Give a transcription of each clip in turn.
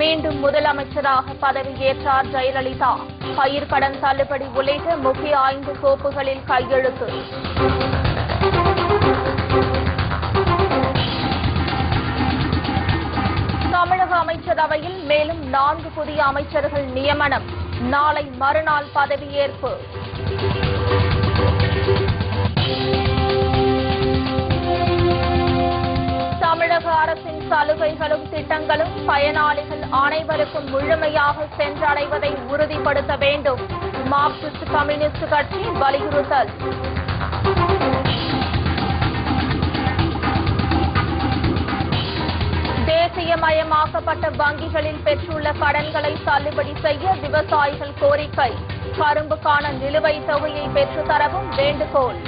மீண்டும் முதலமைச்சராக பதவியேற்றார் ஜெயலலிதா. பயிர்க்கடன் தள்ளுபடி உள்ளிட்ட முக்கிய 5 கோப்புகளில் கையெழுத்து. தமிழக அமைச்சரவையில் மேலும் 4 புதிய அமைச்சர்கள் நியமனம். நாளை மறுநாள் பதவியேற்பு. தமிழக அரசின் சலுகைகளும் திட்டங்களும் பயனாளிகள் அனைவருக்கும் முழுமையாக சென்றடைவதை உறுதிப்படுத்த வேண்டும். மார்க்சிஸ்ட் கம்யூனிஸ்ட் கட்சி வலியுறுத்தல். தேசியமயமாக்கப்பட்ட வங்கிகளில் பெற்றுள்ள கடன்களை தள்ளுபடி செய்ய விவசாயிகள் கோரிக்கை. கரும்புக்கான நிலுவைத் தொகையை பெற்றுத்தரவும் வேண்டுகோள்.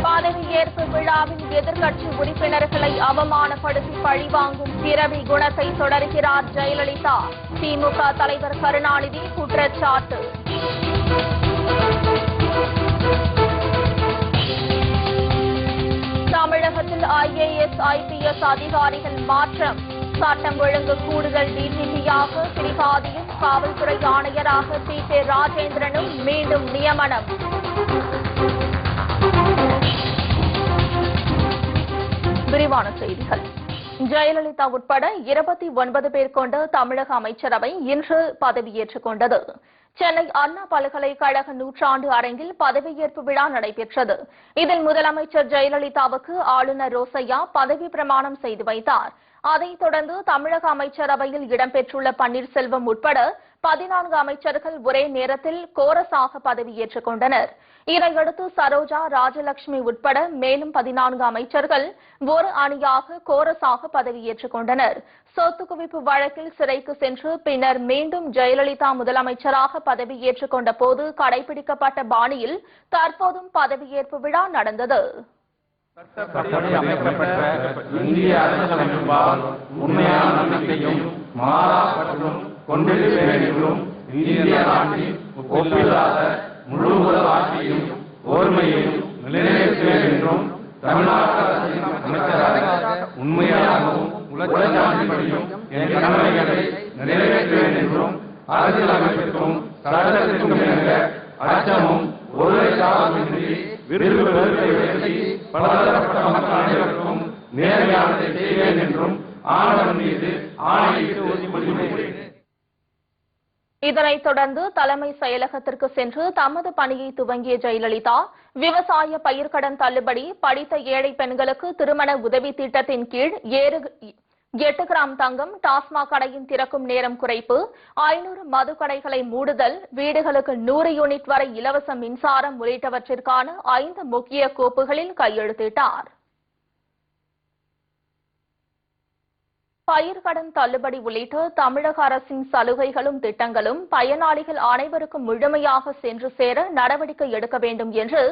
பதவியேற்பு விழாவில் எதிர்க்கட்சி உறுப்பினர்களை அவமானப்படுத்தி பழிவாங்கும் பிறவி குணத்தை தொடர்கிறார் ஜெயலலிதா. திமுக தலைவர் கருணாநிதி குற்றச்சாட்டு. தமிழகத்தில் IAS, IPS அதிகாரிகள் மாற்றம். சட்டம் ஒழுங்கு கூடுதல் DGP-யாக திரிபாதியும் காவல்துறை ஆணையராக PK ராஜேந்திரனும் மீண்டும் நியமனம். விரிவான செய்திகள். ஜெயலலிதா உட்பட 29 பேர் கொண்ட தமிழக அமைச்சரவை இன்று பதவியேற்றுக் கொண்டது. சென்னை அண்ணா பல்கலைக்கழக நூற்றாண்டு அரங்கில் பதவியேற்பு விழா நடைபெற்றது. இதில் முதலமைச்சர் ஜெயலலிதாவுக்கு ஆளுநர் ரோசையா பதவி பிரமாணம் செய்து வைத்தார். அதைத் தொடர்ந்து தமிழக அமைச்சரவையில் இடம்பெற்றுள்ள பன்னீர்செல்வம் உட்பட 14 அமைச்சர்கள் ஒரே நேரத்தில் கோரஸாக பதவியேற்றுக் கொண்டனர். இதையடுத்து சரோஜா, ராஜலட்சுமி உட்பட மேலும் 14 அமைச்சர்கள் ஒரு அணியாக கோரஸாக பதவியேற்றுக் கொண்டனர். சொத்து குவிப்பு வழக்கில் சிறைக்கு சென்று பின்னர் மீண்டும் ஜெயலலிதா முதலமைச்சராக பதவியேற்றுக் கொண்ட போது கடைபிடிக்கப்பட்ட பாணியில் தற்போதும் பதவியேற்பு விழா நடந்தது. சட்டப்படி அமைக்கப்பட்ட இந்திய அரசியலமைப்பால் உண்மையான நம்பிக்கையும் மாறாப்பற்றும் கொண்டிருப்பேன் என்றும் இந்திய நாட்டின் ஒப்பில்லாத முழுமுதல் ஆட்சியும் ஓர்மையையும் நிலைநிறுத்துவேன் என்றும் தமிழ்நாடு அரசின் அமைச்சராக உண்மையாகவும் உலகத்தின்படியும் என் கடமைகளை நிறைவேற்றுவேன் என்றும் அரசியலமைப்பிற்கும் சட்டத்திற்கும் இணங்க அச்சமும் ஒருவரை சார்பின்றி விருது வெறுப்பை உயர்த்தி பலதரப்பட்ட மக்கள் அனைவருக்கும் நேர்மையானதை செய்வேன் என்றும் ஆண்டவன் மீது ஆணையிட்டு உறுதிமொழிகிறேன். இதனைத் தொடர்ந்து தலைமை செயலகத்திற்கு சென்று தமது பணியை துவங்கிய ஜெயலலிதா விவசாய பயிர்க்கடன் தள்ளுபடி, படித்த ஏழை பெண்களுக்கு திருமண உதவி திட்டத்தின் கீழ் 8 கிராம் தங்கம், டாஸ்மாக் கடையின் திறக்கும் நேரம் குறைப்பு, 500 மதுக்கடைகளை மூடுதல், வீடுகளுக்கு 100 யூனிட் வரை இலவச மின்சாரம் உள்ளிட்டவற்றிற்கான 5 முக்கிய கோப்புகளில் கையெழுத்திட்டார். பயிர்க்கடன் தள்ளுபடி உள்ளிட்ட தமிழக அரசின் சலுகைகளும் திட்டங்களும் பயனாளிகள் அனைவருக்கும் முழுமையாக சென்று சேர நடவடிக்கை எடுக்க வேண்டும் என்று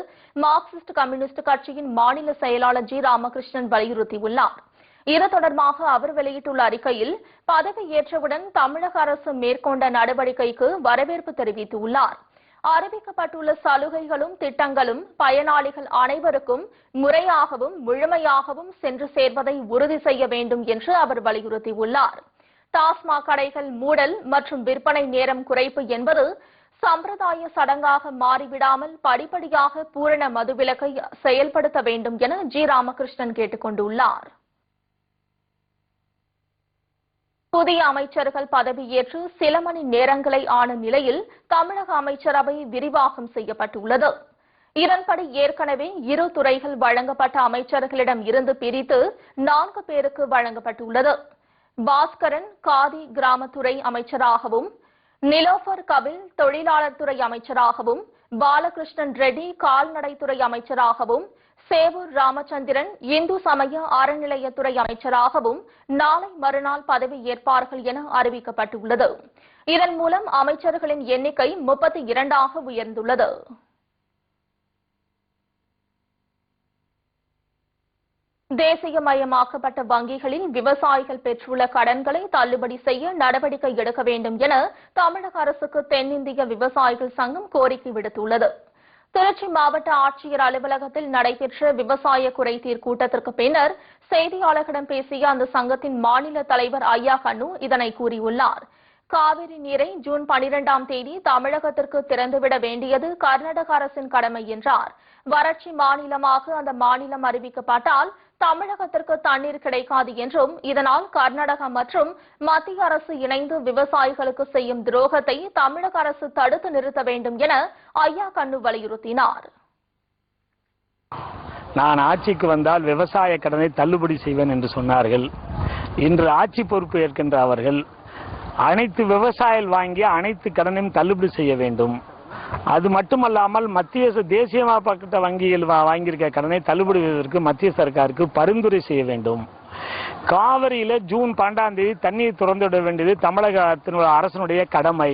மார்க்சிஸ்ட் கம்யூனிஸ்ட் கட்சியின் மாநில செயலாளர் ஜி. ராமகிருஷ்ணன் வலியுறுத்தியுள்ளார். இது தொடர்பாக அவர் வெளியிட்டுள்ள அறிக்கையில் பதவியேற்றவுடன் தமிழக அரசு மேற்கொண்ட நடவடிக்கைக்கு வரவேற்பு தெரிவித்துள்ளார். அறிவிக்கப்பட்டுள்ள சலுகைகளும் திட்டங்களும் பயனாளிகள் அனைவருக்கும் முறையாகவும் முழுமையாகவும் சென்று சேர்வதை உறுதி செய்ய வேண்டும் என்று அவர் வலியுறுத்தியுள்ளார். டாஸ்மாக் கடைகள் மூடல் மற்றும் விற்பனை நேரம் குறைப்பு என்பது சம்பிரதாய சடங்காக மாறிவிடாமல் படிப்படியாக பூரண மதுவிலக்கை செயல்படுத்த வேண்டும் என ஜி. ராமகிருஷ்ணன் கேட்டுக் கொண்டுள்ளார். புதிய அமைச்சர்கள் பதவியேற்று சில மணி நேரங்களை ஆன நிலையில் தமிழக அமைச்சரவை விரிவாக்கம் செய்யப்பட்டுள்ளது. இதன்படி ஏற்கனவே 2 துறைகள் வழங்கப்பட்ட அமைச்சர்களிடம் இருந்து பிரித்து 4 பேருக்கு வழங்கப்பட்டுள்ளது. பாஸ்கரன் காதி கிராமத்துறை அமைச்சராகவும், நிலோஃபர் கபில் தொழிலாளர் துறை அமைச்சராகவும், பாலகிருஷ்ணன் ரெட்டி கால்நடைத்துறை அமைச்சராகவும், சேவூர் ராமச்சந்திரன் இந்து சமய அறநிலையத்துறை அமைச்சராகவும் நாளை மறுநாள் பதவியேற்பார்கள் என அறிவிக்கப்பட்டுள்ளது. இதன் மூலம் அமைச்சர்களின் எண்ணிக்கை 32ஆக உயர்ந்துள்ளது. தேசியமயமாக்கப்பட்ட வங்கிகளில் விவசாயிகள் பெற்றுள்ள கடன்களை தள்ளுபடி செய்ய நடவடிக்கை எடுக்க வேண்டும் என தமிழக அரசுக்கு தென்னிந்திய விவசாயிகள் சங்கம் கோரிக்கை விடுத்துள்ளது. திருச்சி மாவட்ட ஆட்சியர் அலுவலகத்தில் நடைபெற்ற விவசாய குறைதீர் கூட்டத்திற்கு பின்னர் செய்தியாளர்களிடம் பேசிய அந்த சங்கத்தின் மாநில தலைவர் ஐயா கண்ணு இதனை கூறியுள்ளார். காவிரி நீரை ஜூன் 12ஆம் தேதி தமிழகத்திற்கு திறந்துவிட வேண்டியது கர்நாடக அரசின் கடமை என்றார். வறட்சி மாநிலமாக அந்த மாநிலம் அறிவிக்கப்பட்டால் தமிழகத்திற்கு தண்ணீர் கிடைக்காது என்றும் இதனால் கர்நாடகா மற்றும் மத்திய அரசு இணைந்து விவசாயிகளுக்கு செய்யும் துரோகத்தை தமிழக அரசு தடுத்து நிறுத்த வேண்டும் என ஐயா கண்ணு வலியுறுத்தினார். நான் ஆட்சிக்கு வந்தால் விவசாய கடனை தள்ளுபடி செய்வேன் என்று சொன்னார்கள். இன்று ஆட்சி பொறுப்பு ஏற்கின்ற அவர்கள் அனைத்து விவசாயிகள் வாங்கிய அனைத்து கடனையும் தள்ளுபடி செய்ய வேண்டும். அது மட்டுமல்லாமல் மத்திய தேசியமயமாக்கப்பட்ட வங்கியில் வாங்கியிருக்க கடனை தள்ளுபடி செய்வதற்கு மத்திய சர்க்காருக்கு பரிந்துரை செய்ய வேண்டும். காவிரியில ஜூன் 12ஆம் தேதி தண்ணீர் திறந்துவிட வேண்டியது தமிழக அரசனுடைய கடமை.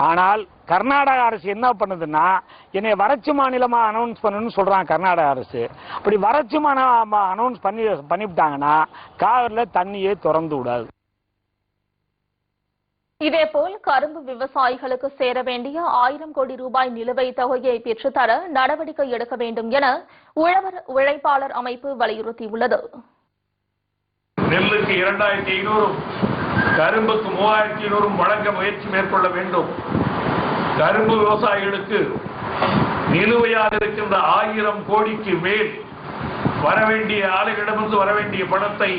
ஆனால் கர்நாடக அரசு என்ன பண்ணுதுன்னா என்னை வறட்சி மாநிலமா அனௌன்ஸ் பண்ணணும்னு சொல்றாங்க கர்நாடக அரசு. அப்படி வறட்சி மாநிலமா அனௌன்ஸ் பண்ணிவிட்டாங்கன்னா காவிரியில தண்ணியே திறந்து விடாது. இதேபோல் கரும்பு விவசாயிகளுக்கு சேர வேண்டிய 1000 கோடி ரூபாய் நிலுவைத் தொகையை பெற்றுத்தர நடவடிக்கை எடுக்க வேண்டும் என உழவர் உழைப்பாளர் அமைப்பு வலியுறுத்தியுள்ளது. நெல்லுக்கு 2500 கரும்புக்கு 3200 வழங்க முயற்சி மேற்கொள்ள வேண்டும். கரும்பு விவசாயிகளுக்கு நிலுவையாக இருக்கின்ற 1000 கோடிக்கு மேல் வரவேண்டிய ஆளுகளிடமிருந்து வரவேண்டிய பணத்தை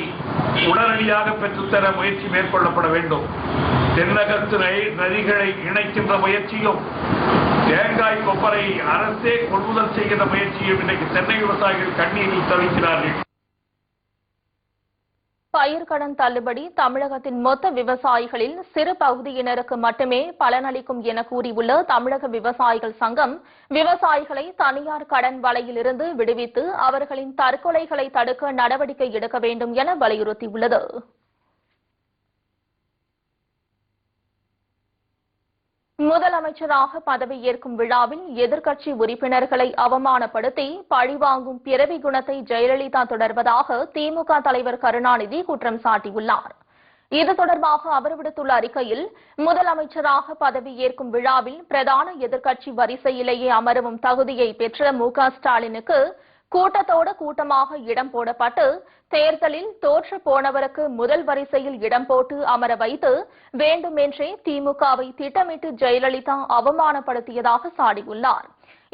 உடனடியாக பெற்றுத்தர முயற்சி மேற்கொள்ளப்பட வேண்டும். தென்னகத்து நதிகளை இணைக்கின்ற முயற்சியும் தேங்காய் கொப்பரை அரசே கொள்முதல் செய்கின்ற முயற்சியும் இன்றைக்கு தென்னை விவசாயிகள் கண்ணீரில் தவிக்கிறார்கள். பயிர்க்கடன் தள்ளுபடி தமிழகத்தின் மொத்த விவசாயிகளில் சிறு பகுதியினருக்கு மட்டுமே பலனளிக்கும் என கூறியுள்ள தமிழக விவசாயிகள் சங்கம் விவசாயிகளை தனியார் கடன் வலையிலிருந்து விடுவித்து அவர்களின் தற்கொலைகளை தடுக்க நடவடிக்கை எடுக்க வேண்டும் என வலியுறுத்தியுள்ளது. முதலமைச்சராக பதவியேற்கும் விழாவில் எதிர்க்கட்சி உறுப்பினர்களை அவமானப்படுத்தி பழிவாங்கும் பிறவி குணத்தை ஜெயலலிதா தொடர்வதாக திமுக தலைவர் கருணாநிதி குற்றம் சாட்டியுள்ளார். இது தொடர்பாக அவர் விடுத்துள்ள அறிக்கையில் முதலமைச்சராக பதவியேற்கும் விழாவில் பிரதான எதிர்க்கட்சி வரிசையிலேயே அமரவும் தகுதியை பெற்ற மு.க. ஸ்டாலினுக்கு கூட்டத்தோடு கூட்டமாக இடம் போடப்பட்டு தேர்தலில் தோற்று போனவருக்கு முதல் வரிசையில் இடம் போட்டு அமர வைத்து வேண்டுமென்றே திமுகவை திட்டமிட்டு ஜெயலலிதா அவமானப்படுத்தியதாக சாடியுள்ளார்.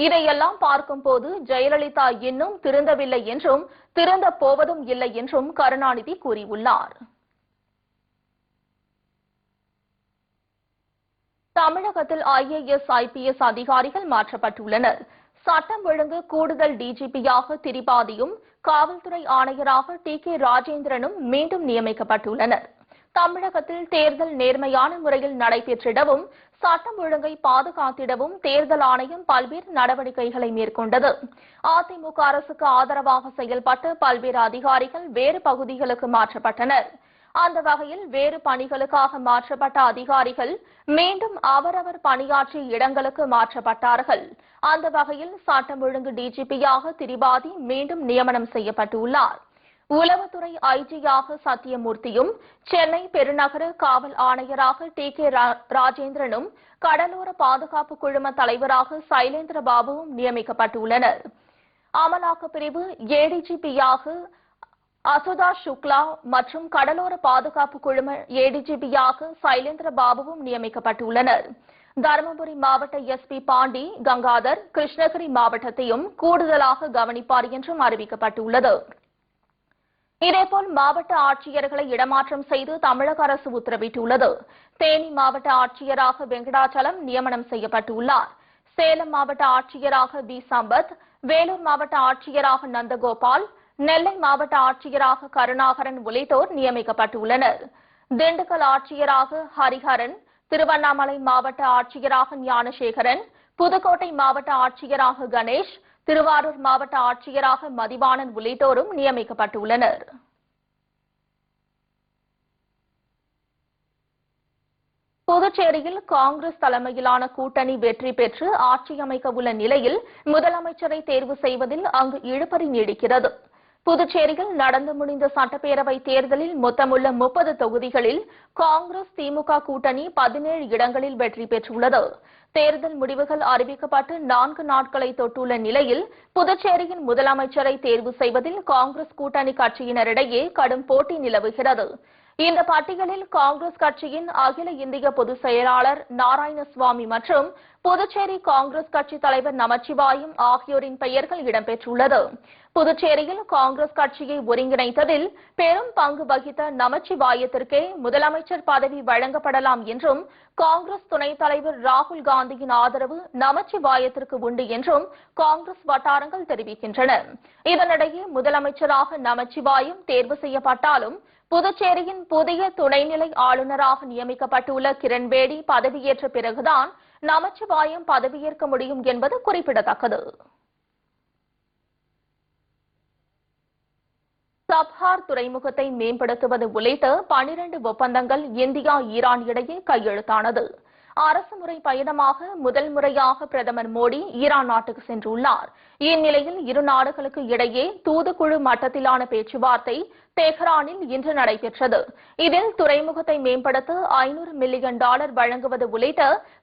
இதையெல்லாம் பார்க்கும்போது ஜெயலலிதா இன்னும் திருந்தவில்லை என்றும் திருந்தப் போவதும் இல்லை என்றும் கருணாநிதி கூறியுள்ளார். தமிழகத்தில் IAS, IPS அதிகாரிகள் மாற்றப்பட்டுள்ளனர். சட்டம் ஒழுங்கு கூடுதல் டிஜிபியாக திரிபாதியும் காவல்துறை ஆணையராக TK ராஜேந்திரனும் மீண்டும் நியமிக்கப்பட்டுள்ளனர். தமிழகத்தில் தேர்தல் நேர்மையான முறையில் நடைபெற்றிடவும் சட்டம் ஒழுங்கை பாதுகாத்திடவும் தேர்தல் ஆணையம் பல்வேறு நடவடிக்கைகளை மேற்கொண்டது. அதிமுக அரசுக்கு ஆதரவாக செயல்பட்டு பல்வேறு அதிகாரிகள் வேறு பகுதிகளுக்கு மாற்றப்பட்டனர். அந்த வகையில் வேறு பணிகளுக்காக மாற்றப்பட்ட அதிகாரிகள் மீண்டும் அவரவர் பணியாற்றிய இடங்களுக்கு மாற்றப்பட்டார்கள். அந்த வகையில் சட்டம் ஒழுங்கு டிஜிபியாக திரிபாதி மீண்டும் நியமனம் செய்யப்பட்டுள்ளார். உளவுத்துறை ஐஜியாக சத்தியமூர்த்தியும் சென்னை பெருநகர காவல் ஆணையராக TK ராஜேந்திரனும் கடலோர பாதுகாப்பு குழும தலைவராக சைலேந்திர பாபுவும் நியமிக்கப்பட்டுள்ளனர். அமலாக்கப் பிரிவு ADGPயாக அசுதாஷ் சுக்லா மற்றும் கடலோர பாதுகாப்பு குழும ADGPயாக சைலேந்திர பாபுவும் நியமிக்கப்பட்டுள்ளனர். தருமபுரி மாவட்ட SP பாண்டி கங்காதர் கிருஷ்ணகிரி மாவட்டத்தையும் கூடுதலாக கவனிப்பார் என்றும் அறிவிக்கப்பட்டுள்ளது. இதேபோல் மாவட்ட ஆட்சியர்களை இடமாற்றம் செய்து தமிழக அரசு உத்தரவிட்டுள்ளது. தேனி மாவட்ட ஆட்சியராக வெங்கடாச்சலம் நியமனம் செய்யப்பட்டுள்ளார். சேலம் மாவட்ட ஆட்சியராக B. சம்பத், வேலூர் மாவட்ட ஆட்சியராக நந்தகோபால், நெல்லை மாவட்ட ஆட்சியராக கருணாகரன் உள்ளிட்டோர் நியமிக்கப்பட்டுள்ளனர். திண்டுக்கல் ஆட்சியராக ஹரிஹரன், திருவண்ணாமலை மாவட்ட ஆட்சியராக ஞானசேகரன், புதுக்கோட்டை மாவட்ட ஆட்சியராக கணேஷ், திருவாரூர் மாவட்ட ஆட்சியராக மதிவாணன் உள்ளிட்டோரும் நியமிக்கப்பட்டுள்ளனர். புதுச்சேரியில் காங்கிரஸ் தலைமையிலான கூட்டணி வெற்றி பெற்று ஆட்சி அமைக்க உள்ள நிலையில் முதலமைச்சரை தேர்வு செய்வதில் அங்கு இழுபறி நீடிக்கிறது. புதுச்சேரியில் நடந்து முடிந்த சட்டப்பேரவை தேர்தலில் மொத்தமுள்ள 30 தொகுதிகளில் காங்கிரஸ் திமுக கூட்டணி 17 இடங்களில் வெற்றி பெற்றுள்ளது. தேர்தல் முடிவுகள் அறிவிக்கப்பட்டு 4 நாட்களை தொட்டுள்ள நிலையில் புதுச்சேரியின் முதலமைச்சரை தேர்வு செய்வதில் காங்கிரஸ் கூட்டணி கட்சியினரிடையே கடும் போட்டி நிலவுகிறது. இந்த பட்டியலில் காங்கிரஸ் கட்சியின் அகில இந்திய பொதுச் செயலாளர் நாராயணசுவாமி மற்றும் புதுச்சேரி காங்கிரஸ் கட்சி தலைவர் நமச்சிவாயம் ஆகியோரின் பெயர்கள் இடம்பெற்றுள்ளது. புதுச்சேரியில் காங்கிரஸ் கட்சியை ஒருங்கிணைத்ததில் பெரும் பங்கு வகித்த நமச்சிவாயத்திற்கே முதலமைச்சர் பதவி வழங்கப்படலாம் என்றும் காங்கிரஸ் துணைத் தலைவர் ராகுல் காந்தியின் ஆதரவு நமச்சிவாயத்திற்கு உண்டு என்றும் காங்கிரஸ் வட்டாரங்கள் தெரிவிக்கின்றன. இதனிடையே முதலமைச்சராக நமச்சிவாயம் தேர்வு செய்யப்பட்டாலும் புதுச்சேரியின் புதிய துணைநிலை ஆளுநராக நியமிக்கப்பட்டுள்ள கிரண்பேடி பதவியேற்ற பிறகுதான் நமச்சிவாயம் பதவியேற்க முடியும் என்பது குறிப்பிடத்தக்கது. சப்ஹார் துறைமுகத்தை மேம்படுத்துவது உள்ளிட்ட 12 ஒப்பந்தங்கள் இந்தியா ஈரான் இடையே கையெழுத்தானது. அரசுமுறை பயணமாக முதல் முறையாக பிரதமர் மோடி ஈரான் நாட்டுக்கு சென்றுள்ளார். இந்நிலையில் இரு நாடுகளுக்கு இடையே தூதுக்குழு மட்டத்திலான பேச்சுவார்த்தை தெஹ்ரானில் இன்று நடைபெற்றது. இதில் துறைமுகத்தை மேம்படுத்த $500 மில்லியன் வழங்குவது உள்ளிட்ட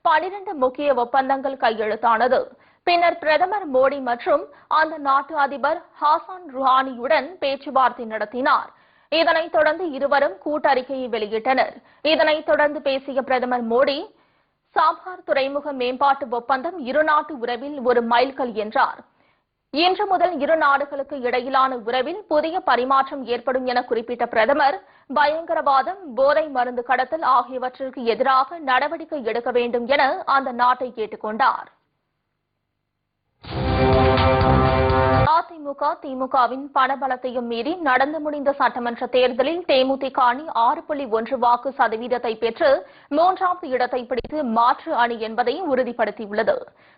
12 முக்கிய ஒப்பந்தங்கள் கையெழுத்தானது. பின்னர் பிரதமர் மோடி மற்றும் அந்த நாட்டு அதிபர் ஹாசன் ருஹானியுடன் பேச்சுவார்த்தை நடத்தினார். இதனைத் தொடர்ந்து இருவரும் கூட்டறிக்கையை வெளியிட்டனர். இதனைத் தொடர்ந்து பேசிய பிரதமர் மோடி, சாப்ஹார் துறைமுக மேம்பாட்டு ஒப்பந்தம் இருநாட்டு உறவில் ஒரு மைல்கல் என்றார். இன்று முதல் இரு நாடுகளுக்கு இடையிலான உறவில் புதிய பரிமாற்றம் ஏற்படும் என குறிப்பிட்ட பிரதமர், பயங்கரவாதம், போதை மருந்து கடத்தல் ஆகியவற்றிற்கு எதிராக நடவடிக்கை எடுக்க வேண்டும் என அந்த நாட்டை கேட்டுக் கொண்டார். அதிமுக திமுகவின் பணபலத்தையும் மீறி நடந்து முடிந்த சட்டமன்ற தேர்தலில் தேமுதிக அணி 6.1 வாக்கு சதவீதத்தை பெற்று 3வது இடத்தை பிடித்து மாற்று அணி என்பதை உறுதிப்படுத்தியுள்ளது.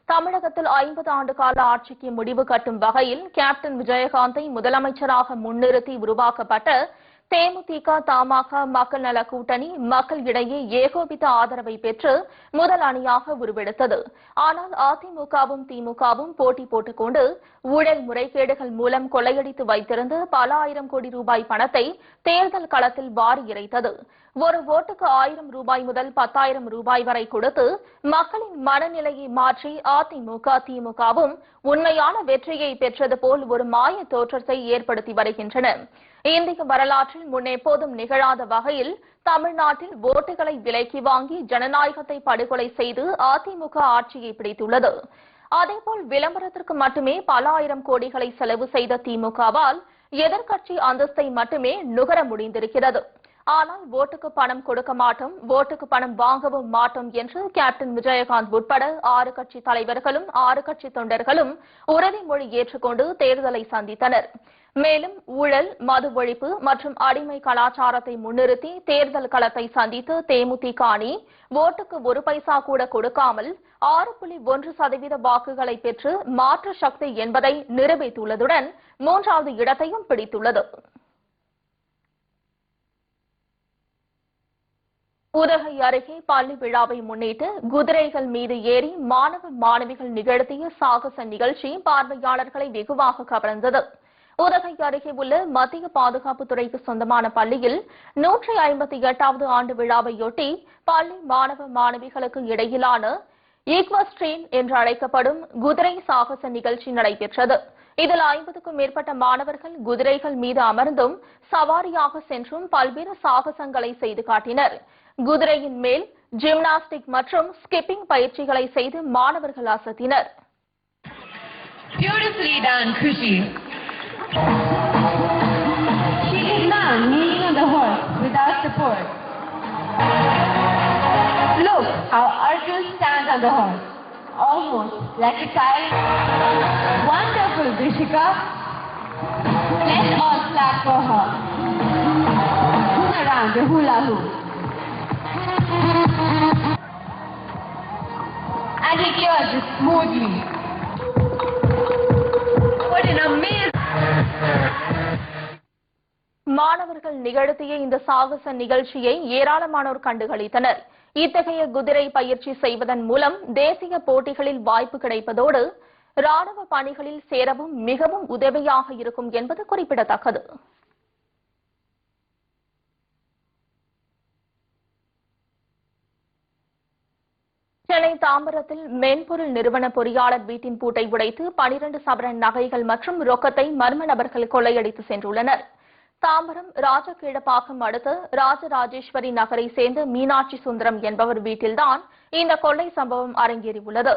தமிழகத்தில் 50 ஆண்டு கால ஆட்சிக்கு முடிவு கட்டும் வகையில் கேப்டன் விஜயகாந்தை முதலமைச்சராக முன்னிறுத்தி உருவாக்கப்பட்ட தேமுதிக தமாக மக்கள் நல கூட்டணி மக்களிடையே ஏகோபித்த ஆதரவை பெற்று முதல் அணியாக உருவெடுத்தது. ஆனால் அதிமுகவும் திமுகவும் போட்டி போட்டுக் கொண்டு ஊழல் முறைகேடுகள் மூலம் கொள்ளையடித்து வைத்திருந்த பல ஆயிரம் கோடி ரூபாய் பணத்தை தேர்தல் களத்தில் வாரி இறைத்தது. ஒரு ஓட்டுக்கு $1000 முதல் $10,000 வரை கொடுத்து மக்களின் மனநிலையை மாற்றி அதிமுக திமுகவும் உண்மையான வெற்றியை பெற்றது போல் ஒரு மாய தோற்றத்தை ஏற்படுத்தி வருகின்றன. இந்திய வரலாற்றில் முன்னெப்போதும் நிகழாத வகையில் தமிழ்நாட்டில் ஓட்டுகளை விலைக்கு வாங்கி ஜனநாயகத்தை படுகொலை செய்து அதிமுக ஆட்சியை பிடித்துள்ளது. அதேபோல் விளம்பரத்திற்கு மட்டுமே பல ஆயிரம் கோடிகளை செலவு செய்த திமுகவால் எதிர்க்கட்சி அந்தஸ்தை மட்டுமே நுகர முடிந்திருக்கிறது. ஆனால் ஓட்டுக்கு பணம் கொடுக்க மாட்டோம், ஓட்டுக்கு பணம் வாங்கவும் மாட்டோம் என்று கேப்டன் விஜயகாந்த் உட்பட 6 கட்சி தலைவர்களும் 6 கட்சி தொண்டர்களும் உறுதிமொழி ஏற்றுக்கொண்டு தேர்தலை சந்தித்தனர். மேலும் ஊழல், மது ஒழிப்பு மற்றும் அடிமை கலாச்சாரத்தை முன்னிறுத்தி தேர்தல் களத்தை சந்தித்து தேமுதிக அணி ஓட்டுக்கு 1 பைசா கூட கொடுக்காமல் 6.1% வாக்குகளை பெற்று மாற்று சக்தி என்பதை நிரூபித்துள்ளதுடன் 3வது இடத்தையும் பிடித்துள்ளது. உதகை அருகே பள்ளி விழாவை முன்னிட்டு குதிரைகள் மீது ஏறி மாணவ மாணவிகள் நிகழ்த்திய சாகச நிகழ்ச்சி பார்வையாளர்களை வெகுவாக கவர்ந்தது. உதகை அருகே உள்ள மத்திய பாதுகாப்புத்துறைக்கு சொந்தமான பள்ளியில் 158வது ஆண்டு விழாவையொட்டி பள்ளி மாணவ மாணவிகளுக்கு இடையிலான ஈக்வஸ்ட்ரீன் என்று அழைக்கப்படும் குதிரை சாகச நிகழ்ச்சி நடைபெற்றது. இதில் 50க்கும் மேற்பட்ட மாணவர்கள் குதிரைகள் மீது அமர்ந்தும் சவாரியாக சென்றும் பல்வேறு சாகசங்களை செய்து காட்டினர். குதிரையின் மேல் ஜிம்னாஸ்டிக் மற்றும் ஸ்கிப்பிங் பயிற்சிகளை செய்து மாணவர்கள் அசத்தினர். Beautifully done, Khushi. She is now kneeling on the horse without support. Look how Arjun stands on the horse, almost like a child. Wonderful, Drishika. Let's all clap for her. Turn around the hula hoop. And he clears it smoothly. What an amazing... மாணவர்கள் நிகழ்த்திய இந்த சாகச நிகழ்ச்சியை ஏராளமானோர் கண்டுகளித்தனர். இத்தகைய குதிரை பயிற்சி செய்வதன் மூலம் தேசிய போட்டிகளில் வாய்ப்பு கிடைப்பதோடு ராணுவ பணிகளில் சேரவும் மிகவும் உதவியாக இருக்கும் என்பது குறிப்பிடத்தக்கது. சென்னை தாம்பரத்தில் மென்பொருள் நிறுவன பொறியாளர் வீட்டின் பூட்டை உடைத்து 12 சவரன் நகைகள் மற்றும் ரொக்கத்தை மர்ம நபர்கள் கொள்ளையடித்து சென்றுள்ளனர். தாம்பரம் ராஜகீழப்பாக்கம் அடுத்த ராஜராஜேஸ்வரி நகரை சேர்ந்த மீனாட்சி சுந்தரம் என்பவர் வீட்டில்தான் இந்த கொள்ளை சம்பவம் அரங்கேறியுள்ளது.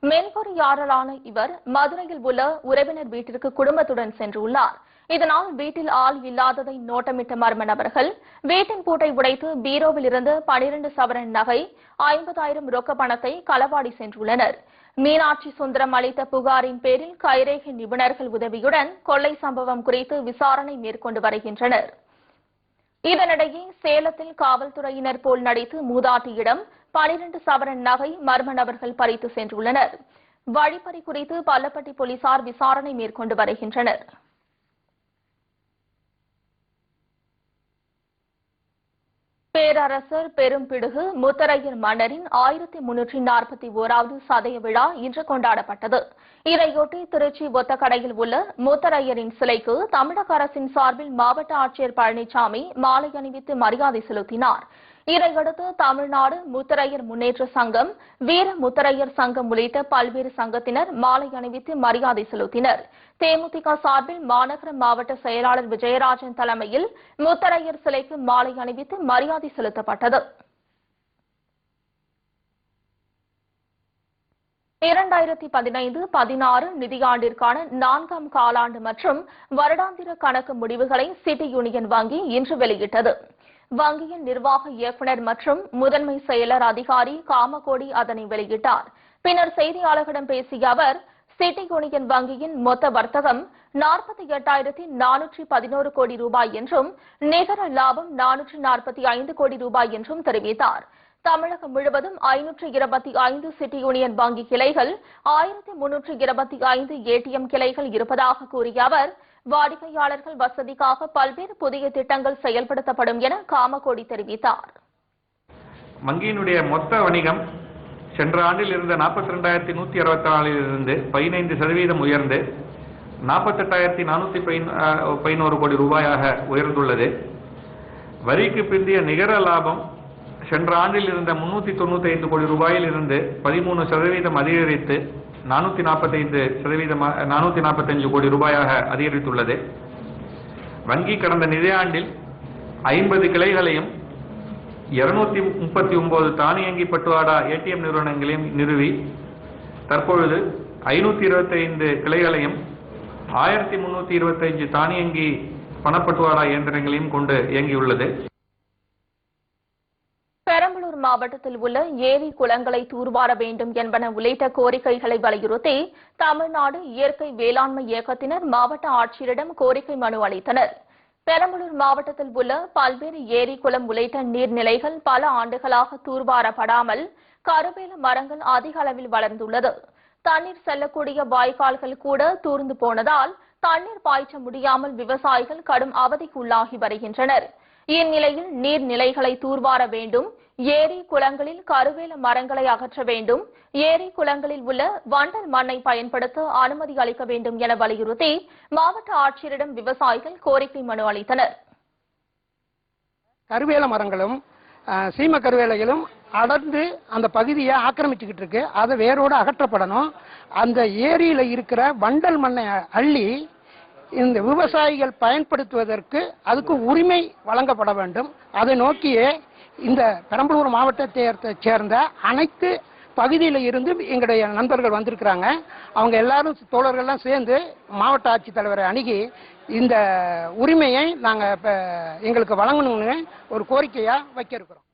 மென்பொறியாளரான இவர் மதுரையில் உள்ள உறவினர் வீட்டிற்கு குடும்பத்துடன் சென்றுள்ளார். இதனால் வீட்டில் ஆள் இல்லாததை நோட்டமிட்ட மர்ம நபர்கள் வீட்டின் பூட்டை உடைத்து பீரோவில் இருந்து 12 சவரன் நகை 50,000 ரொக்க பணத்தை களவாடி சென்றுள்ளனர். மீனாட்சி சுந்தரம் அளித்த புகாரின் பேரில் கைரேகை நிபுணர்கள் உதவியுடன் கொள்ளை சம்பவம் குறித்து விசாரணை மேற்கொண்டு வருகின்றனர். இதனிடையே சேலத்தில் காவல்துறையினர் போல் நடித்து மூதாட்டியிடம் 12 சவரன் நகை மர்ம நபர்கள் பறித்து சென்றுள்ளனர். வழிப்பறி குறித்து பள்ளப்பட்டி போலீசார் விசாரணை மேற்கொண்டு வருகின்றனர். பேரரசர் பெரும்பிடுகு முத்தரையர் மன்னரின் 1341வது சதய விழா இன்று கொண்டாடப்பட்டது. இதையொட்டி திருச்சி ஒத்தக்கடையில் உள்ள முத்தரையரின் சிலைக்கு தமிழக அரசின் சார்பில் மாவட்ட ஆட்சியர் பழனிசாமி மாலை அணிவித்து மரியாதை செலுத்தினார். இதையடுத்து தமிழ்நாடு முத்தரையர் முன்னேற்ற சங்கம், வீர முத்தரையர் சங்கம் உள்ளிட்ட பல்வேறு சங்கத்தினர் மாலை அணிவித்து மரியாதை செலுத்தினர். தேமுதிக சார்பில் மாநகர மாவட்ட செயலாளர் விஜயராஜன் தலைமையில் முத்தரையர் சிலைக்கு மாலை அணிவித்து மரியாதை செலுத்தப்பட்டது. 2015-16 நிதியாண்டிற்கான 4ஆம் காலாண்டு மற்றும் வருடாந்திர கணக்கு முடிவுகளை சிட்டி யூனியன் வங்கி இன்று வெளியிட்டது. வங்கியின் நிர்வாக இயக்குநர் மற்றும் முதன்மை செயலர் அதிகாரி காமகோடி அதனை வெளியிட்டார். பின்னர் செய்தியாளர்களிடம் பேசிய அவர், சிட்டி யூனியன் வங்கியின் மொத்த வர்த்தகம் 48,411 கோடி ரூபாய் என்றும் நிகர லாபம் 445 கோடி ரூபாய் என்றும் தெரிவித்தார். தமிழகம் முழுவதும் 525 சிட்டி யூனியன் வங்கி கிளைகள், 1325 ஏடிஎம் கிளைகள் இருப்பதாக கூறிய அவர், வாடிக்கையாளர்கள் வசதிக்காக பல்வேறு புதிய திட்டங்கள் செயல்படுத்தப்படும் என காமகோடி தெரிவித்தார். வங்கியினுடைய மொத்த வணிகம் சென்ற ஆண்டில் இருந்த 42,164 இருந்து 15% உயர்ந்து 48,411 கோடி ரூபாயாக உயர்ந்துள்ளது. வரிக்கு பிந்தைய நிகர லாபம் சென்ற ஆண்டில் இருந்த 395 கோடி ரூபாயில் இருந்து 13% அதிகரித்து 445 கோடி ரூபாயாக அதிகரித்துள்ளது. வங்கி கடந்த நிதியாண்டில் 50 கிளைகளையும் 239 தானியங்கி பட்டுவாடா ஏடிஎம் நிறுவனங்களையும் நிறுவி தற்பொழுது 525 கிளைகளையும் 1325 தானியங்கி பணப்பட்டுவாடா இயந்திரங்களையும் கொண்டு இயங்கியுள்ளது. பெரம்பலூர் மாவட்டத்தில் உள்ள ஏரி குளங்களை தூர்வார வேண்டும் என்பன உள்ளிட்ட கோரிக்கைகளை வலியுறுத்தி தமிழ்நாடு இயற்கை வேளாண்மை இயக்கத்தினர் மாவட்ட ஆட்சியரிடம் கோரிக்கை மனு அளித்தனர். பெரம்பலூர் மாவட்டத்தில் உள்ள பல்வேறு ஏரி குளம் உள்ளிட்ட நீர்நிலைகள் பல ஆண்டுகளாக தூர்வாரப்படாமல் கருவேல மரங்கள் அதிக அளவில் வளர்ந்துள்ளது. தண்ணீர் செல்லக்கூடிய வாய்க்கால்கள் கூட தூர்ந்து போனதால் தண்ணீர் பாய்ச்ச முடியாமல் விவசாயிகள் கடும் அவதிக்கு உள்ளாகி வருகின்றனர். இந்நிலையில் நீர்நிலைகளை தூர்வார வேண்டும், ஏரி குளங்களில் கருவேல மரங்களை அகற்ற வேண்டும், ஏரி குளங்களில் உள்ள வண்டல் மண்ணை பயன்படுத்த அனுமதி அளிக்க வேண்டும் என வலியுறுத்தி மாவட்ட ஆட்சியரிடம் விவசாயிகள் கோரிக்கை மனு அளித்தனர். கருவேல மரங்களும் சீம கருவேலைகளும் அடர்ந்து அந்த பகுதியை ஆக்கிரமிச்சுக்கிட்டு இருக்கு. அதை வேரோடு அகற்றப்படணும். அந்த ஏரியில இருக்கிற வண்டல் மண்ணை அள்ளி இந்த விவசாயிகள் பயன்படுத்துவதற்கு அதுக்கு உரிமை வழங்கப்பட வேண்டும். அதை நோக்கியே இந்த பெரம்பலூர் மாவட்டத்தை சேர்ந்த அனைத்து பகுதியில் இருந்து எங்களுடைய நண்பர்கள் வந்திருக்கிறாங்க. அவங்க எல்லாரும் தோழர்கள்லாம் சேர்ந்து மாவட்ட ஆட்சித்தலைவரை அணுகி இந்த உரிமையை நாங்கள் எங்களுக்கு வழங்கணும்னு ஒரு கோரிக்கையா வைக்க இருக்கிறோம்.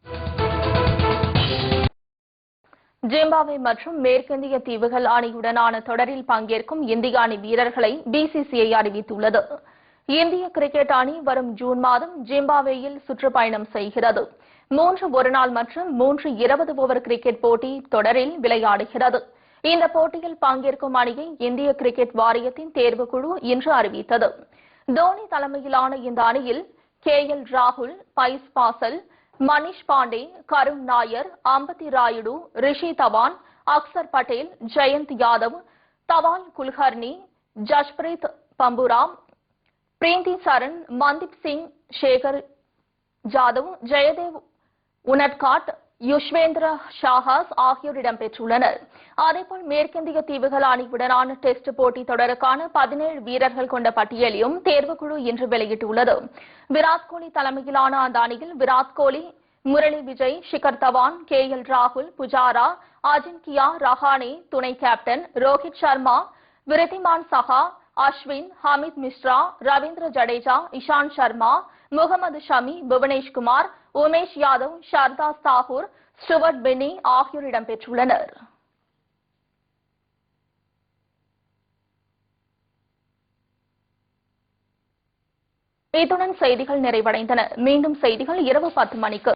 ஜிம்பாப்வே மற்றும் மேற்கிந்திய தீவுகள் அணியுடனான தொடரில் பங்கேற்கும் இந்திய அணி வீரர்களை பிசிசிஐ அறிவித்துள்ளது. இந்திய கிரிக்கெட் அணி வரும் ஜூன் மாதம் ஜிம்பாப்வேயில் சுற்றுப்பயணம் செய்கிறது. 3 ஒருநாள் மற்றும் 3 20 ஓவர் கிரிக்கெட் போட்டி தொடரில் விளையாடுகிறது. இந்த போட்டியில் பங்கேற்கும் அணியை இந்திய கிரிக்கெட் வாரியத்தின் தேர்வுக்குழு இன்று அறிவித்தது. தோனி தலைமையிலான இந்த அணியில் KL ராகுல், பைஸ் பாசல், மணிஷ் பாண்டே, கருண் நாயர், அம்பத்தி ராயுடு, ரிஷி தவான், அக்சர் பட்டேல், ஜெயந்த் யாதவ், தவால் குல்கர்னி, ஜஸ்பிரீத் பம்புராம், பிரீத்தி சரண், மன்தீப் சிங், சேகர் ஜாதவ், ஜெயதேவ் உனட்காட், யுஷ்வேந்திர ஷாஹாஸ் ஆகியோர் இடம்பெற்றுள்ளனர். அதேபோல் மேற்கிந்திய தீவுகள் அணியுடனான டெஸ்ட் போட்டி தொடருக்கான 17 வீரர்கள் கொண்ட பட்டியலையும் தேர்வுக்குழு இன்று வெளியிட்டுள்ளது. விராட் கோலி தலைமையிலான அந்த அணியில் விராட் கோலி, முரளி விஜய், ஷிகர் தவான், KL ராகுல், புஜாரா, அஜின்கியா ரஹானே, துணை கேப்டன் ரோஹித் சர்மா, விருத்திமான் சஹா, அஸ்வின், ஹமீத் மிஸ்ரா, ரவீந்திர ஜடேஜா, இஷாந்த் சர்மா, முகமது ஷமி, புவனேஷ்குமார், உமேஷ் யாதவ், ஷர்தாஸ் தாகூர், ஸ்டுவர்ட் பென்னி ஆகியோர் இடம்பெற்றுள்ளனர். இத்துடன் செய்திகள் நிறைவடைந்தன. மீண்டும் செய்திகள் இரவு 10 மணிக்கு.